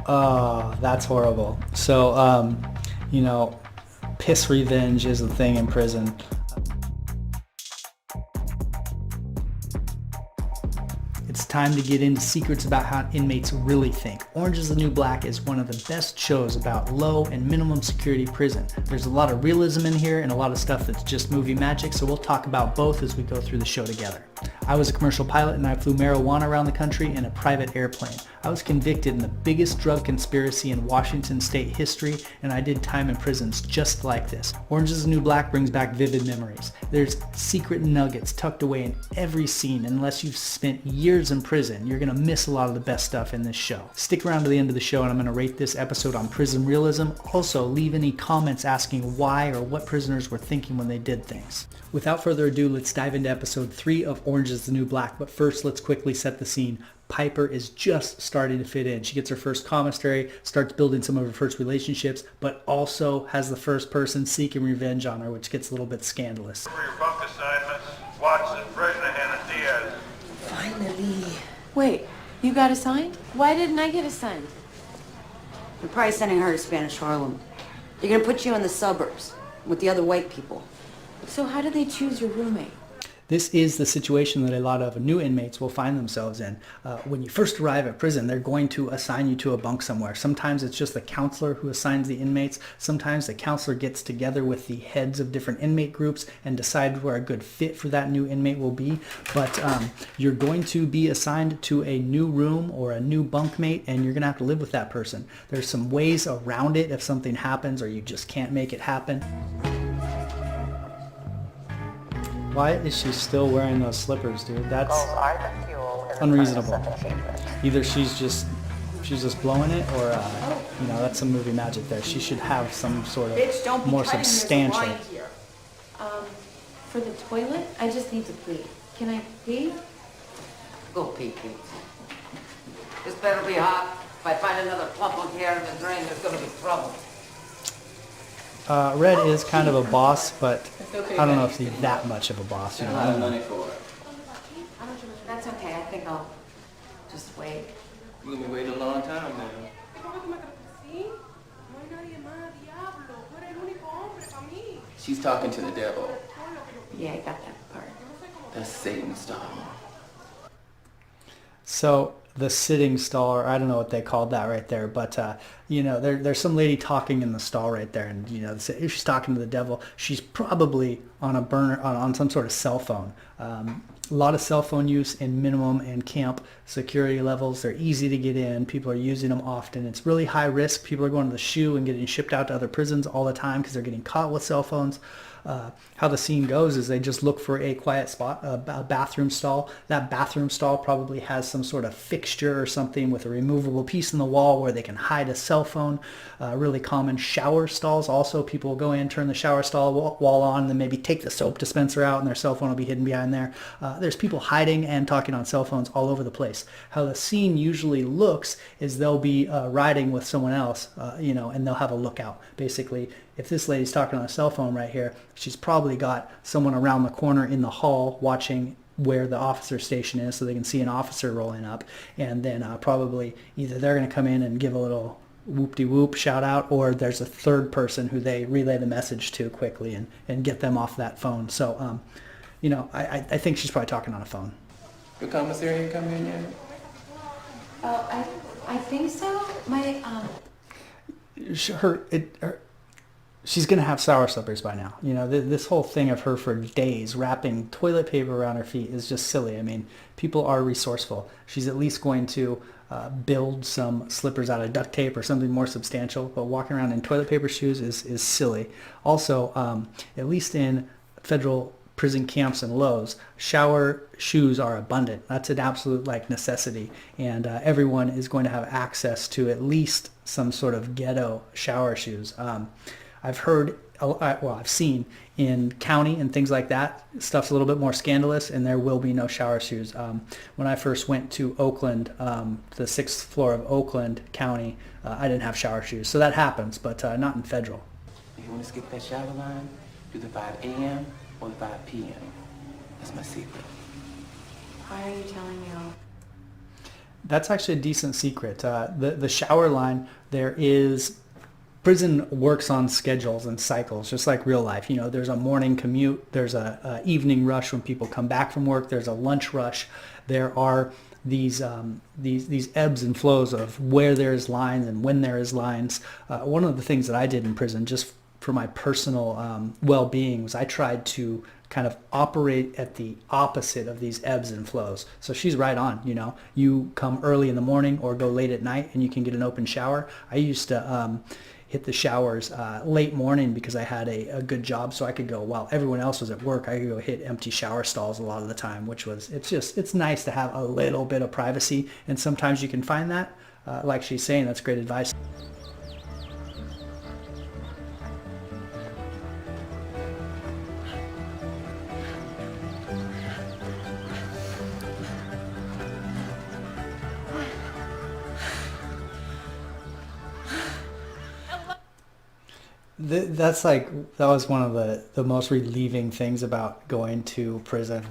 Oh, that's horrible. So, you know, piss revenge is a thing in prison. It's time to get into secrets about how inmates really think. Orange is the New Black is one of the best shows about low and minimum security prison. There's a lot of realism in here and a lot of stuff that's just movie magic, so we'll talk about both as we go through the show together. I was a commercial pilot and I flew marijuana around the country in a private airplane. I was convicted in the biggest drug conspiracy in Washington state history, and I did time in prisons just like this. Orange is the New Black brings back vivid memories. There's secret nuggets tucked away in every scene, and unless you've spent years in prison, you're gonna miss a lot of the best stuff in this show. Stick around to the end of the show and I'm gonna rate this episode on prison realism. Also, leave any comments asking why or what prisoners were thinking when they did things. Without further ado, let's dive into episode 3 of Orange is the New Black, but first let's quickly set the scene. Piper is just starting to fit in. She gets her first commissary, starts building some of her first relationships, but also has the first person seeking revenge on her, which gets a little bit scandalous. For your bunk assignments, Watson, Bresnahan, and Diaz. Finally. Wait, you got assigned? Why didn't I get assigned? We're probably sending her to Spanish Harlem. They're gonna put you in the suburbs with the other white people. So how do they choose your roommate? This is the situation that a lot of new inmates will find themselves in. When you first arrive at prison, they're going to assign you to a bunk somewhere. Sometimes it's just the counselor who assigns the inmates. Sometimes the counselor gets together with the heads of different inmate groups and decides where a good fit for that new inmate will be. But you're going to be assigned to a new room or a new bunkmate, and you're going to have to live with that person. There's some ways around it if something happens or you just can't make it happen. Why is she still wearing those slippers, dude? That's unreasonable. Either she's just blowing it, or you know, that's some movie magic there. She should have some sort of more substantial. For the toilet, I just need to pee. Can I pee? Go pee, Pete. This better be hot. If I find another plump of hair in the drain, there's gonna be trouble. Red is kind of a boss, but I don't know if he's that much of a boss. You know? I don't know. That's okay. I think I'll just wait. You're gonna be waiting a long time now. She's talking to the devil. Yeah, I got that part. That's Satan's style. So the sitting stall, or I don't know what they called that right there, but you know, there's some lady talking in the stall right there, and you know, if she's talking to the devil, she's probably on a burner on some sort of cell phone. A lot of cell phone use in minimum and camp security levels. They're easy to get in. People are using them often. It's really high risk. People are going to the SHU and getting shipped out to other prisons all the time because they're getting caught with cell phones. How the scene goes is they just look for a quiet spot, a bathroom stall. That bathroom stall probably has some sort of fixture or something with a removable piece in the wall where they can hide a cell phone. Really common shower stalls also. People will go in, turn the shower stall wall on, and then maybe take the soap dispenser out and their cell phone will be hidden behind there. There's people hiding and talking on cell phones all over the place. How the scene usually looks is they'll be riding with someone else, you know, and they'll have a lookout. Basically, if this lady's talking on a cell phone right here, she's probably got someone around the corner in the hall watching where the officer station is so they can see an officer rolling up. And then probably either they're going to come in and give a little whoop-de-whoop shout out, or there's a third person who they relay the message to quickly and get them off that phone. So, you know, I think she's probably talking on a phone. Your commissary ain't come in yet? I think so. She's going to have sour slippers by now. You know, this whole thing of her for days wrapping toilet paper around her feet is just silly. I mean, people are resourceful. She's at least going to build some slippers out of duct tape or something more substantial, but walking around in toilet paper shoes is silly. Also, at least in federal prison camps and lows, shower shoes are abundant. That's an absolute necessity, and everyone is going to have access to at least some sort of ghetto shower shoes. I've heard, I've seen in county and things like that, stuff's a little bit more scandalous, and there will be no shower shoes. When I first went to Oakland, the 6th floor of Oakland County, I didn't have shower shoes. So that happens, but not in federal. If you want to skip that shower line, do the 5 a.m. or the 5 p.m. That's my secret. Why are you telling me all? That's actually a decent secret. The shower line, there is, prison works on schedules and cycles, just like real life. You know, there's a morning commute, there's a evening rush when people come back from work, there's a lunch rush. There are these ebbs and flows of where there's lines and when there is lines. One of the things that I did in prison, just for my personal well-being, was I tried to kind of operate at the opposite of these ebbs and flows. So she's right on, you know. You come early in the morning or go late at night and you can get an open shower. I used to hit the showers late morning because I had a good job, so I could go while everyone else was at work. I could go hit empty shower stalls a lot of the time, which was, it's nice to have a little bit of privacy, and sometimes you can find that. Like she's saying, that's great advice. That was one of the most relieving things about going to prison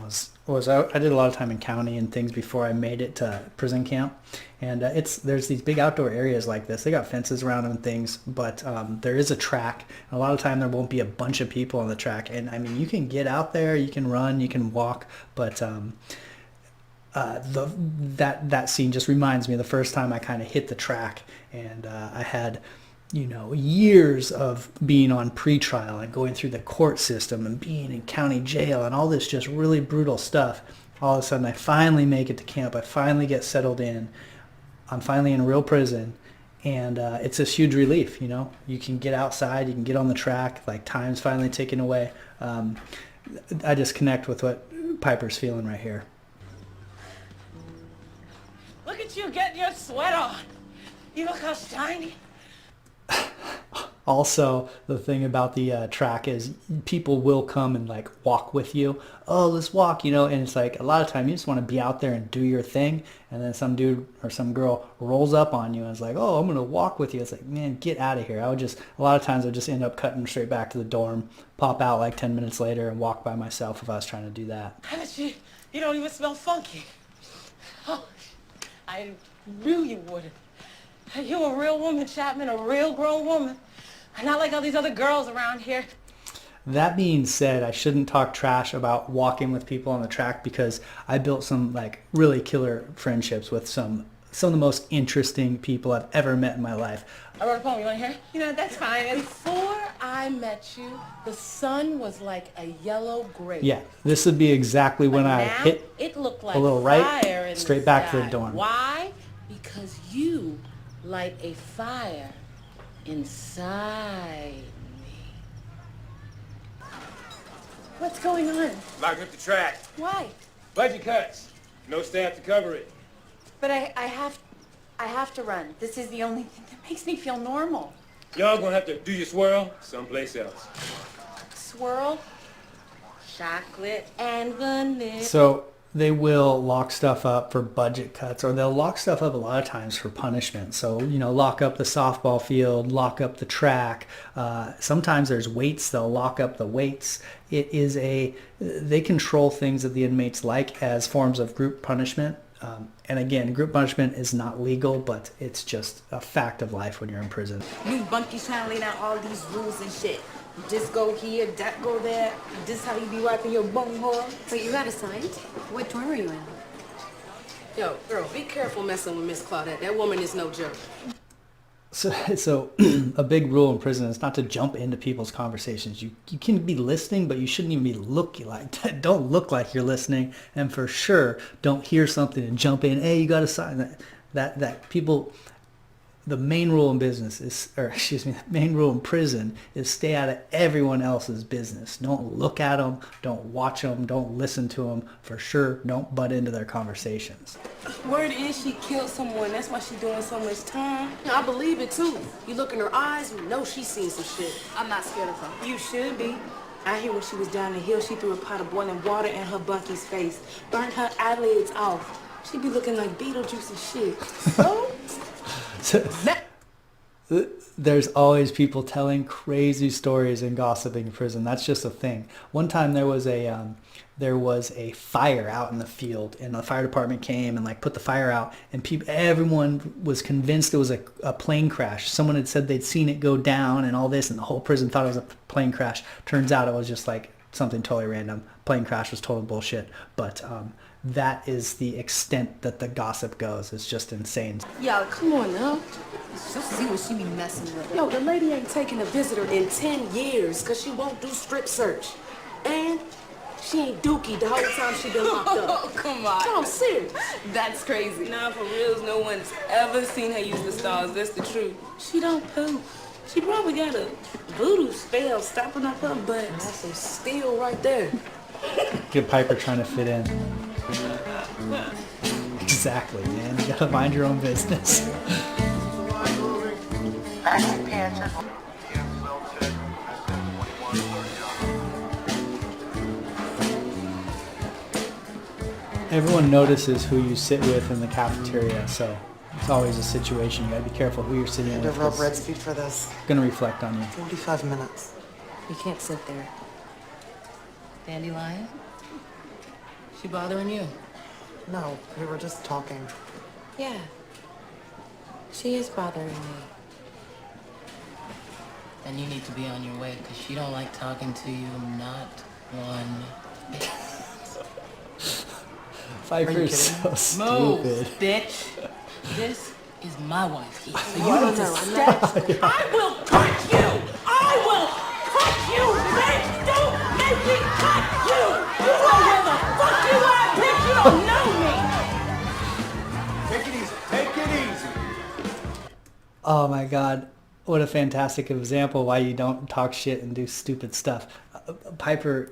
was I did a lot of time in county and things before I made it to prison camp, and there's these big outdoor areas like this. They got fences around them and things, but there is a track. And a lot of time there won't be a bunch of people on the track, and I mean, you can get out there, you can run, you can walk, but that scene just reminds me of the first time I kind of hit the track, and I had, you know, years of being on pretrial and going through the court system and being in county jail and all this just really brutal stuff. All of a sudden I finally make it to camp. I finally get settled in. I'm finally in a real prison, and it's this huge relief, you know. You can get outside, you can get on the track, like time's finally taken away. I just connect with what Piper's feeling right here. Look at you getting your sweat on. You look how shiny. Also, the thing about the track is people will come and like walk with you. Oh, let's walk, you know, and it's like a lot of time you just want to be out there and do your thing, and then some dude or some girl rolls up on you and is like, oh, I'm going to walk with you. It's like, man, get out of here. A lot of times I would just end up cutting straight back to the dorm, pop out like 10 minutes later and walk by myself if I was trying to do that. Haven't you? You don't even smell funky. Oh, I knew you wouldn't. You're a real woman, Chapman, a real grown woman. Not like all these other girls around here. That being said, I shouldn't talk trash about walking with people on the track, because I built some like really killer friendships with some of the most interesting people I've ever met in my life. I wrote a poem. You want to hear it? You know, that's fine. Before I met you, the sun was like a yellow grape. Yeah, this would be exactly when I now, hit it looked like a little right, fire in straight the back to sky. the dorm. Why? Because you light a fire inside me. What's going on? Lock up the track. Why? Budget cuts. No staff to cover it. But I have to run. This is the only thing that makes me feel normal. Y'all gonna have to do your swirl someplace else. Swirl, chocolate, and vanilla. So they will lock stuff up for budget cuts, or they'll lock stuff up a lot of times for punishment. So, you know, lock up the softball field, lock up the track. Sometimes there's weights, they'll lock up the weights. They control things that the inmates like as forms of group punishment. And again, group punishment is not legal, but it's just a fact of life when you're in prison. You bunkies trying to lay down all these rules and shit. This go here, that go there. This how you be wiping your bum hole. Wait, you got assigned? What dorm are you in? Yo, girl, be careful messing with Miss Claudette. That woman is no joke. So a big rule in prison is not to jump into people's conversations. You can be listening, but you shouldn't even be looking like that. Don't look like you're listening, and for sure, don't hear something and jump in. Hey, you got to sign that. People. The main rule in business is, the main rule in prison is stay out of everyone else's business. Don't look at them, don't watch them, don't listen to them. For sure, don't butt into their conversations. Word is she killed someone. That's why she's doing so much time. I believe it, too. You look in her eyes, you know she's seen some shit. I'm not scared of her. You should be. I hear when she was down the hill, she threw a pot of boiling water in her bunky's face, burned her eyelids off. She be looking like Beetlejuice and shit. So? There's always people telling crazy stories and gossiping in prison. That's just a thing. One time there was a fire out in the field, and the fire department came and like put the fire out, and everyone was convinced it was a plane crash. Someone had said they'd seen it go down and all this, and the whole prison thought it was a plane crash. Turns out it was just like something totally random. Plane crash was total bullshit. But that is the extent that the gossip goes. It's just insane. Yeah, come on now. She'll see what she be messing with. Yo, the lady ain't taking a visitor in 10 years because she won't do strip search. And she ain't dookie the whole time she been locked up. Oh, come on. No, I'm serious. That's crazy. Nah, for reals, no one's ever seen her use the stars. That's the truth. She don't poop. She probably got a voodoo spell stopping up her butt. That's some steel right there. Get Piper trying to fit in. Exactly, man. You gotta mind your own business. Everyone notices who you sit with in the cafeteria, so it's always a situation. You gotta be careful who you're sitting with. Real bread speed for this. Gonna reflect on you. 45 minutes. You can't sit there. Dandelion? She bothering you? No, we were just talking. Yeah. She is bothering me. Then you need to be on your way, because she don't like talking to you, not one bit. Piper's so Move, stupid. bitch. This is my wife here. So you I need to know, step. I will cut you! I will cut you, bitch! Don't make me cut you! You know where the fuck you are, bitch! You don't know me! Take it easy. Take it easy. Oh my God. What a fantastic example why you don't talk shit and do stupid stuff. Piper,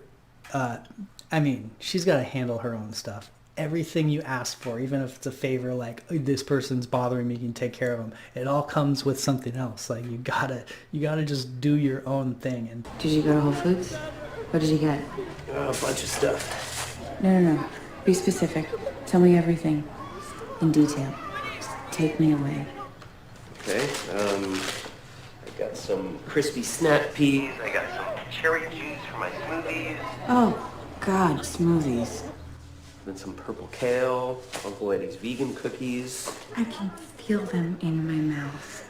I mean, she's got to handle her own stuff. Everything you ask for, even if it's a favor, like this person's bothering me, you can take care of them. It all comes with something else. Like you gotta just do your own thing. And Did you go to Whole Foods? What did you get? A bunch of stuff. No. Be specific. Tell me everything. In detail. Just take me away. Okay, I got some crispy snap peas. I got some cherry juice for my smoothies. Oh, God, smoothies. Then some purple kale, Uncle Eddie's vegan cookies. I can feel them in my mouth.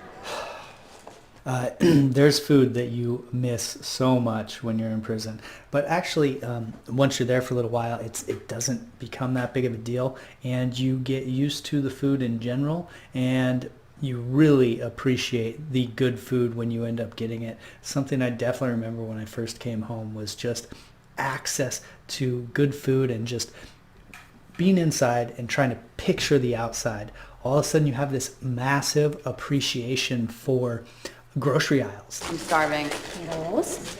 there's food that you miss so much when you're in prison. But actually, once you're there for a little while, it doesn't become that big of a deal, and you get used to the food in general, and you really appreciate the good food when you end up getting it. Something I definitely remember when I first came home was just access to good food and just being inside and trying to picture the outside. All of a sudden you have this massive appreciation for grocery aisles. I'm starving. Girls,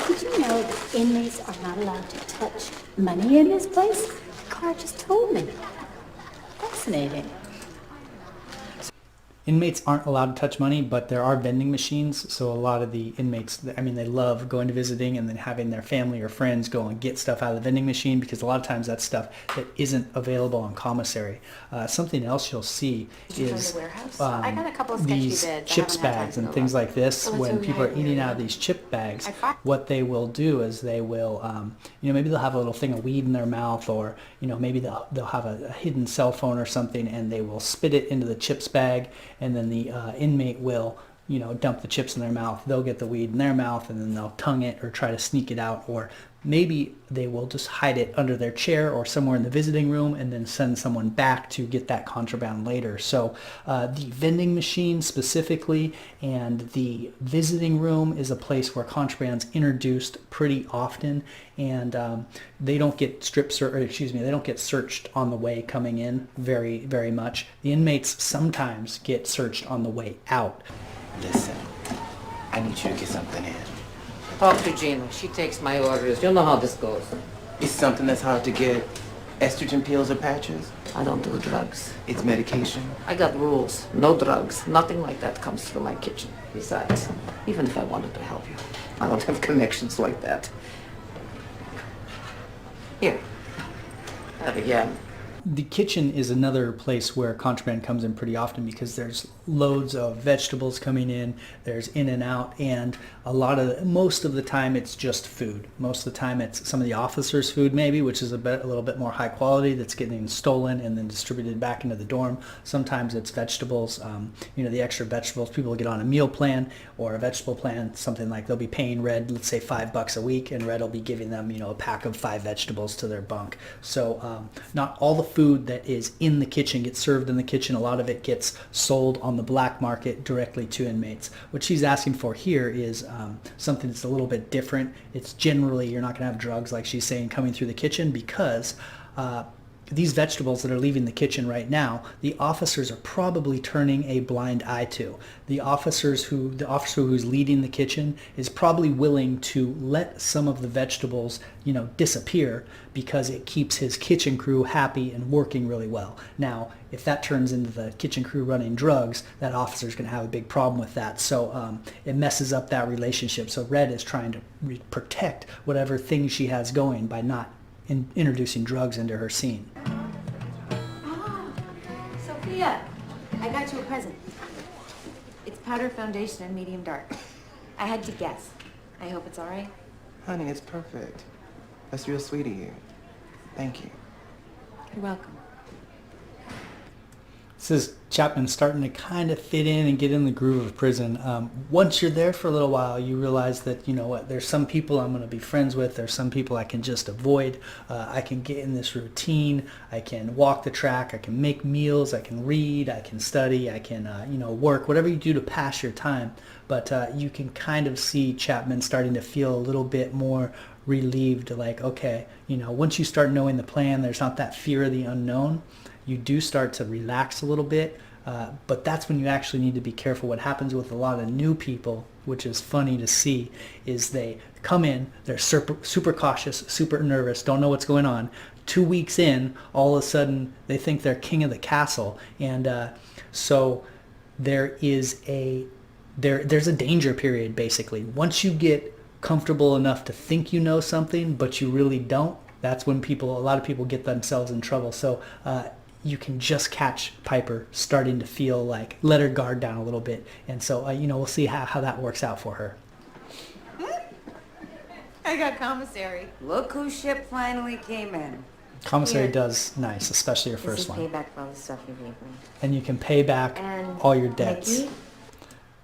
did you know that inmates are not allowed to touch money in this place? Carr just told me. Fascinating. Inmates aren't allowed to touch money, but there are vending machines, so a lot of the inmates, I mean, they love going to visiting and then having their family or friends go and get stuff out of the vending machine, because a lot of times that's stuff that isn't available on commissary. Something else you'll see is I got a couple of sketchy these bids. I chips haven't had time bags to and go things look. like this. Well, When it's people are okay. eating out of these chip bags, I find- what they will do is they will, maybe they'll have a little thing of weed in their mouth, or, maybe they'll have a hidden cell phone or something, and they will spit it into the chips bag, and then the inmate will, dump the chips in their mouth. They'll get the weed in their mouth, and then they'll tongue it or try to sneak it out, or maybe they will just hide it under their chair or somewhere in the visiting room and then send someone back to get that contraband later. So the vending machine specifically and the visiting room is a place where contraband's introduced pretty often, and they don't get they don't get searched on the way coming in very, very much. The inmates sometimes get searched on the way out. Listen, I need you to get something in. Talk to Gina. She takes my orders. You'll know how this goes. It's something that's hard to get. Estrogen pills or patches? I don't do drugs. It's medication. I got rules. No drugs. Nothing like that comes through my kitchen. Besides, even if I wanted to help you, I don't have connections like that. Here. Yeah. The kitchen is another place where contraband comes in pretty often, because there's loads of vegetables coming in. There's in and out, and most of the time it's just food. Most of the time it's some of the officers' food maybe, which is a little bit more high quality, that's getting stolen and then distributed back into the dorm. Sometimes it's vegetables, the extra vegetables. People get on a meal plan or a vegetable plan, something like they'll be paying Red, let's say $5 a week, and Red will be giving them, a pack of 5 vegetables to their bunk. So not all the food that is in the kitchen gets served in the kitchen. A lot of it gets sold on the black market directly to inmates. What she's asking for here is something that's a little bit different. It's generally, you're not going to have drugs, like she's saying, coming through the kitchen, because these vegetables that are leaving the kitchen right now, the officers are probably turning a blind eye to. The officer who's leading the kitchen is probably willing to let some of the vegetables, disappear, because it keeps his kitchen crew happy and working really well. Now, if that turns into the kitchen crew running drugs, that officer's going to have a big problem with that. So it messes up that relationship. So Red is trying to protect whatever thing she has going by not introducing drugs into her scene. Sophia, I got you a present. It's powder foundation in medium dark. I had to guess. I hope it's all right. Honey, it's perfect. That's real sweet of you. Thank you. You're welcome. This is Chapman starting to kind of fit in and get in the groove of prison. Once you're there for a little while, you realize that, there's some people I'm going to be friends with. There's some people I can just avoid. I can get in this routine. I can walk the track. I can make meals. I can read. I can study. I can, work, whatever you do to pass your time. But you can kind of see Chapman starting to feel a little bit more relieved, like, okay, once you start knowing the plan, there's not that fear of the unknown. You do start to relax a little bit, but that's when you actually need to be careful. What happens with a lot of new people, which is funny to see, is they come in, they're super cautious, super nervous, don't know what's going on. 2 weeks in, all of a sudden, they think they're king of the castle, and so there's a danger period, basically. Once you get comfortable enough to think you know something, but you really don't, that's when a lot of people get themselves in trouble. So you can just catch Piper starting to feel like, let her guard down a little bit. And so, we'll see how that works out for her. I got commissary. Look whose ship finally came in. Commissary Here. does nice, especially your This first is one. payback for all the stuff you gave me. And you can pay back And all your debts. Mickey?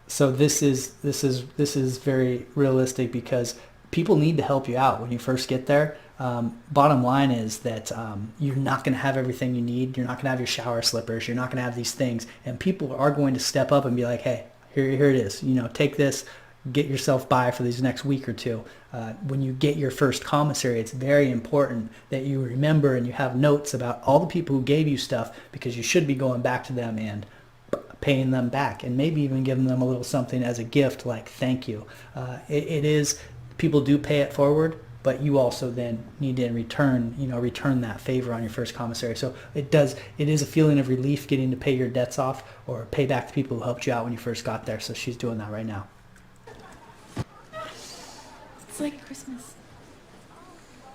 So this is very realistic, because people need to help you out when you first get there. Bottom line is that you're not going to have everything you need. You're not going to have your shower slippers. You're not going to have these things. And people are going to step up and be like, hey, here it is. Take this. Get yourself by for these next week or two. When you get your first commissary, it's very important that you remember and you have notes about all the people who gave you stuff, because you should be going back to them and paying them back, and maybe even giving them a little something as a gift, like thank you. People do pay it forward, but you also then need to return that favor on your first commissary. So it is a feeling of relief getting to pay your debts off or pay back the people who helped you out when you first got there. So she's doing that right now. It's like Christmas.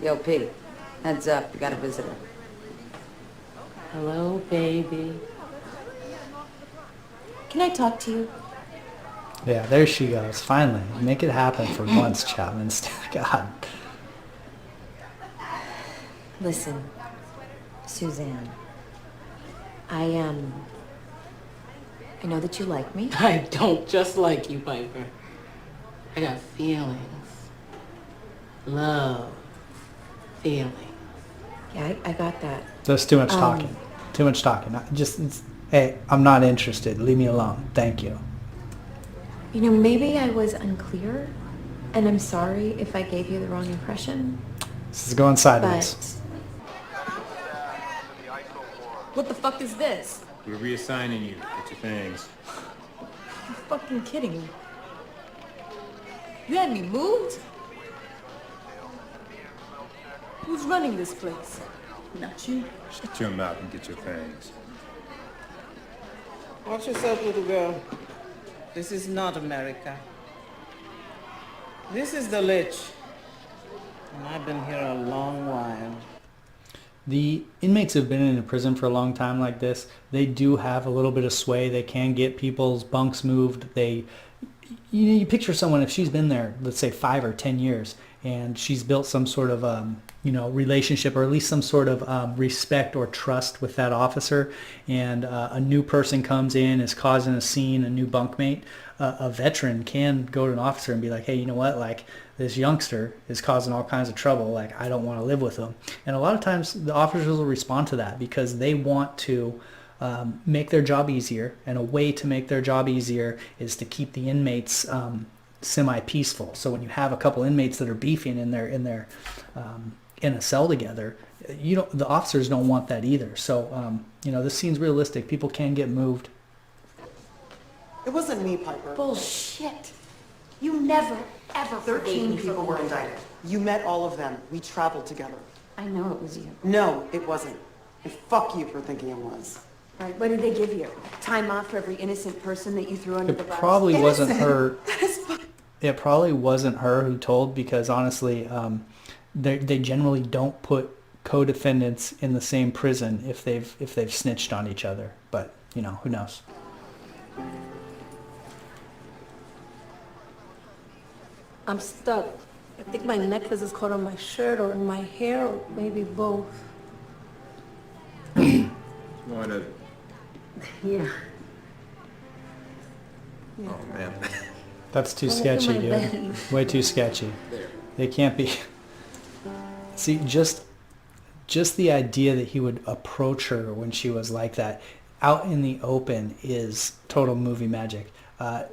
Yo, P, heads up, you got a visitor. Hello, baby. Can I talk to you? Yeah, there she goes. Finally, make it happen for once, Chapman. God. Listen, Suzanne. I know that you like me. I don't just like you, Piper. I got feelings. Love. Feeling. Yeah, I got that. There's too much talking. Too much talking. Hey, I'm not interested. Leave me alone. Thank you. Maybe I was unclear, and I'm sorry if I gave you the wrong impression. This is going sideways. But What the fuck is this? We're reassigning you. Get your things. You're fucking kidding me. You had me moved? Who's running this place? Not you. Shut your mouth and get your things. Watch yourself, little girl. This is not America. This is the Lich. And I've been here a long while. The inmates who've been in a prison for a long time like this, they do have a little bit of sway. They can get people's bunks moved. You picture someone, if she's been there, let's say 5 or 10 years, and she's built some sort of relationship, or at least some sort of respect or trust with that officer, and a new person comes in, is causing a scene, a new bunkmate, a veteran can go to an officer and be like, hey, you know what, like, this youngster is causing all kinds of trouble, like, I don't want to live with him. And a lot of times the officers will respond to that because they want to make their job easier, and a way to make their job easier is to keep the inmates semi-peaceful. So when you have a couple inmates that are beefing in a cell together, the officers don't want that either. So this scene's realistic. People can get moved. It wasn't me, Piper. Bullshit. You never, ever forgave 13 me for people the were war. indicted. You met all of them. We traveled together. I know it was you. No, it wasn't. And fuck you for thinking it was. Right, what did they give you? Time off for every innocent person that you threw under the bus? Probably wasn't her. It probably wasn't her who told, because honestly, they generally don't put co-defendants in the same prison if they've snitched on each other. But who knows? I'm stuck. I think my necklace is caught on my shirt or in my hair, or maybe both. Wanna... Yeah. Oh, man. That's too Look at sketchy, my dude. belly. Way too sketchy. They can't be. See, just the idea that he would approach her when she was like that out in the open is total movie magic.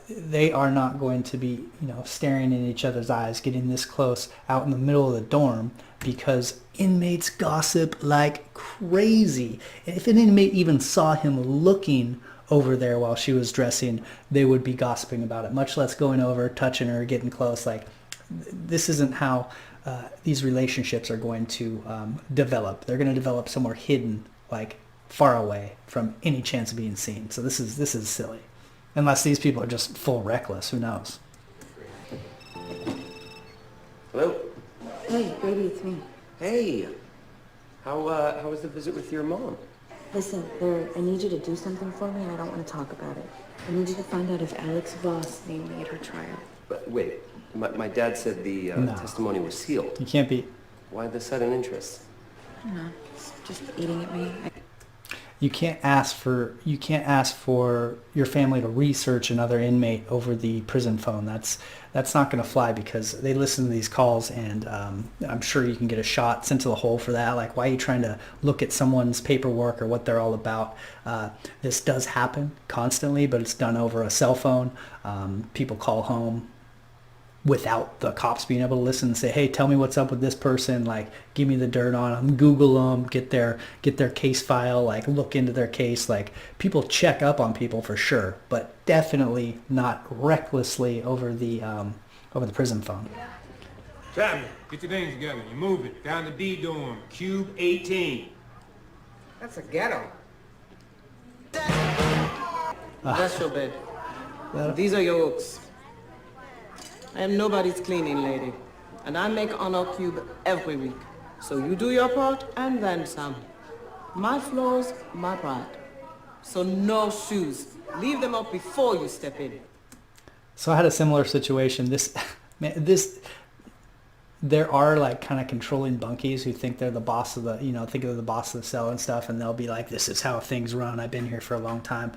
They are not going to be, staring in each other's eyes, getting this close out in the middle of the dorm, because inmates gossip like crazy. If an inmate even saw him looking over there while she was dressing, they would be gossiping about it, much less going over, touching her, getting close. Like, this isn't how these relationships are going to develop. They're going to develop somewhere hidden, like far away from any chance of being seen. So this is silly. Unless these people are just full reckless, who knows? Hello? Hey, baby, it's me. Hey. How was the visit with your mom? Listen, I need you to do something for me, and I don't want to talk about it. I need you to find out if Alex Voss named me at her trial. But wait, my dad said the No. testimony was sealed. You can't be. Why the sudden interest? I don't know. It's just eating at me. You can't ask for your family to research another inmate over the prison phone. That's not going to fly, because they listen to these calls, and I'm sure you can get a shot sent to the hole for that. Like, why are you trying to look at someone's paperwork or what they're all about? This does happen constantly, but it's done over a cell phone. People call home without the cops being able to listen and say, hey, tell me what's up with this person, like, give me the dirt on them, Google them, get their case file, like, look into their case. Like, people check up on people for sure, but definitely not recklessly over the prison phone. Chapman, get your things together. You move it. Down to D dorm, cube 18. That's a ghetto. That's your bed. These are your hooks. I am nobody's cleaning lady, and I make honor cube every week. So you do your part and then some. My floors, my pride. So no shoes. Leave them up before you step in. So I had a similar situation. There are like kind of controlling bunkies who think they're the boss of think they're the boss of the cell and stuff, and they'll be like, this is how things run. I've been here for a long time.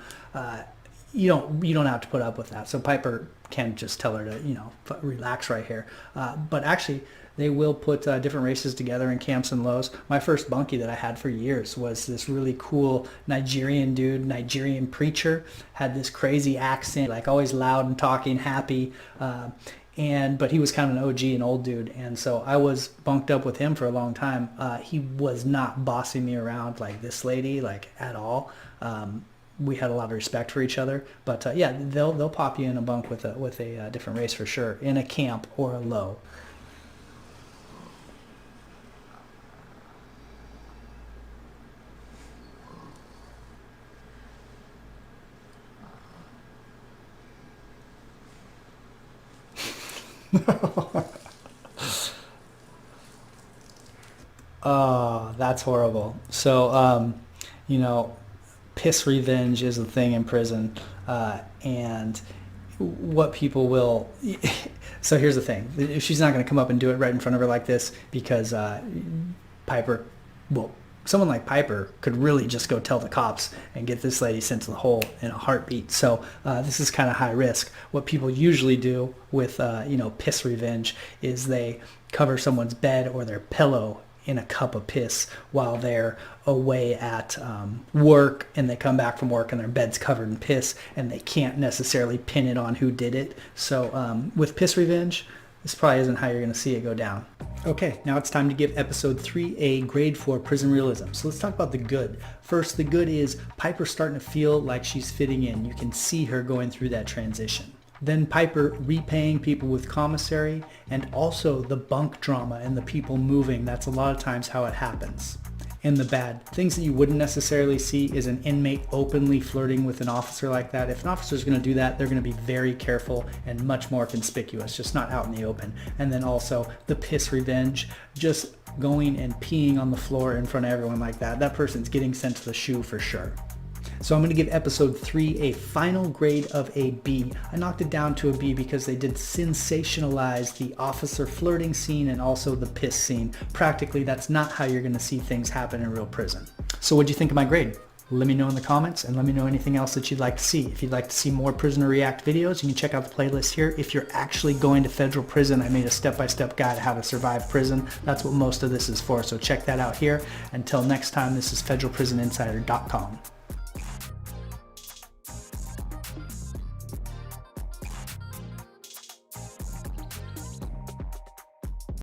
You don't have to put up with that. So Piper can just tell her to, relax right here. But actually, they will put different races together in camps and lows. My first bunkie that I had for years was this really cool Nigerian dude, Nigerian preacher, had this crazy accent, like always loud and talking, happy. But he was kind of an OG, an old dude. And so I was bunked up with him for a long time. He was not bossing me around like this lady, like at all. We had a lot of respect for each other, but they'll pop you in a bunk with a different race for sure, in a camp or a low. Oh, that's horrible. So, you know, piss revenge is a thing in prison, and what people will... So here's the thing. She's not going to come up and do it right in front of her like this because Piper... Well, someone like Piper could really just go tell the cops and get this lady sent to the hole in a heartbeat. So this is kind of high risk. What people usually do with, you know, piss revenge is they cover someone's bed or their pillow in a cup of piss while they're away at work, and they come back from work and their bed's covered in piss and they can't necessarily pin it on who did it. So with piss revenge, this probably isn't how you're going to see it go down. Okay, now it's time to give episode 3 a grade for prison realism. So let's talk about the good. First, the good is Piper's starting to feel like she's fitting in. You can see her going through that transition. Then Piper repaying people with commissary, and also the bunk drama and the people moving. That's a lot of times how it happens. And the bad, things that you wouldn't necessarily see is an inmate openly flirting with an officer like that. If an officer is going to do that, they're going to be very careful and much more conspicuous, just not out in the open. And then also the piss revenge, just going and peeing on the floor in front of everyone like that. That person's getting sent to the shoe for sure. So I'm going to give episode 3 a final grade of a B. I knocked it down to a B because they did sensationalize the officer flirting scene and also the piss scene. Practically, that's not how you're going to see things happen in real prison. So what'd you think of my grade? Let me know in the comments, and let me know anything else that you'd like to see. If you'd like to see more Prisoner React videos, you can check out the playlist here. If you're actually going to federal prison, I made a step-by-step guide how to survive prison. That's what most of this is for, so check that out here. Until next time, this is federalprisoninsider.com.